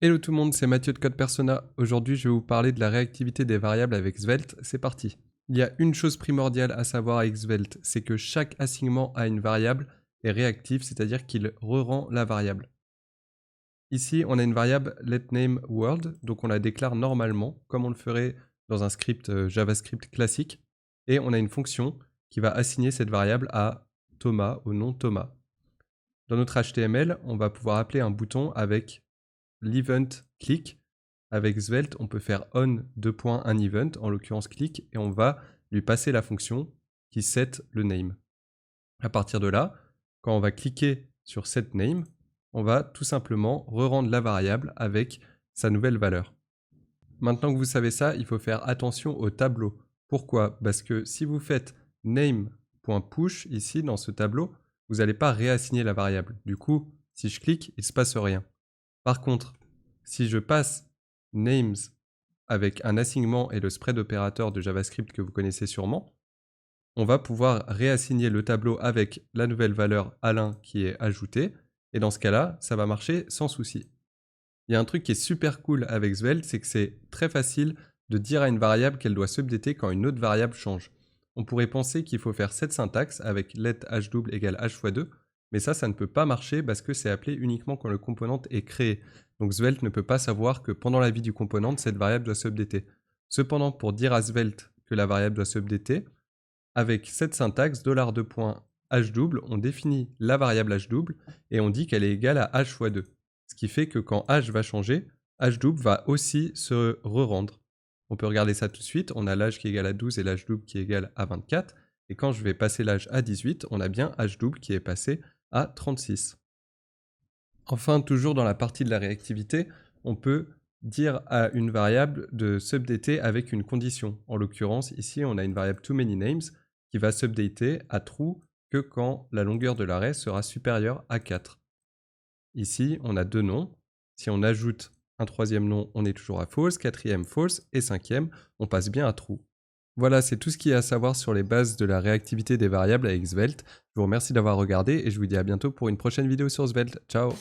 Hello tout le monde, c'est Mathieu de Code Persona. Aujourd'hui, je vais vous parler de la réactivité des variables avec Svelte. C'est parti. Il y a une chose primordiale à savoir avec Svelte, c'est que chaque assignement à une variable est réactif, c'est-à-dire qu'il re-rend la variable. Ici, on a une variable letNameWorld, donc on la déclare normalement, comme on le ferait dans un script JavaScript classique, et on a une fonction qui va assigner cette variable à Thomas, au nom Thomas. Dans notre HTML, on va pouvoir appeler un bouton avec l'event click. Avec Svelte, on peut faire on un event, en l'occurrence click, et on va lui passer la fonction qui set le name. À partir de là, quand on va cliquer sur set name, on va tout simplement re-rendre la variable avec sa nouvelle valeur. Maintenant que vous savez ça, il faut faire attention au tableau. Pourquoi? Parce que si vous faites name.push ici dans ce tableau, vous n'allez pas réassigner la variable. Du coup, si je clique, il ne se passe rien. Par contre, si je passe names avec un assignement et le spread opérateur de JavaScript que vous connaissez sûrement, on va pouvoir réassigner le tableau avec la nouvelle valeur Alain qui est ajoutée, et dans ce cas-là, ça va marcher sans souci. Il y a un truc qui est super cool avec Svelte, c'est que c'est très facile de dire à une variable qu'elle doit s'updater quand une autre variable change. On pourrait penser qu'il faut faire cette syntaxe avec let h double égale h fois 2, mais ça ne peut pas marcher parce que c'est appelé uniquement quand le component est créé. Donc Svelte ne peut pas savoir que pendant la vie du component, cette variable doit s'updater. Cependant, pour dire à Svelte que la variable doit s'updater, avec cette syntaxe $2 double, on définit la variable h double et on dit qu'elle est égale à h fois 2. Ce qui fait que quand h va changer, h double va aussi se re-rendre. On peut regarder ça tout de suite, on a l'âge qui est égal à 12 et l'âge double qui est égal à 24. Et quand je vais passer l'âge à 18, on a bien h double qui est passé à 36. Enfin, toujours dans la partie de la réactivité, on peut dire à une variable de s'updater avec une condition. En l'occurrence, ici, on a une variable toManyNames qui va s'updater à true que quand la longueur de l'arrêt sera supérieure à 4. Ici, on a deux noms. Si on ajoute un troisième nom, on est toujours à false, quatrième false, et cinquième, on passe bien à true. Voilà, c'est tout ce qu'il y a à savoir sur les bases de la réactivité des variables avec Svelte. Je vous remercie d'avoir regardé et je vous dis à bientôt pour une prochaine vidéo sur Svelte. Ciao!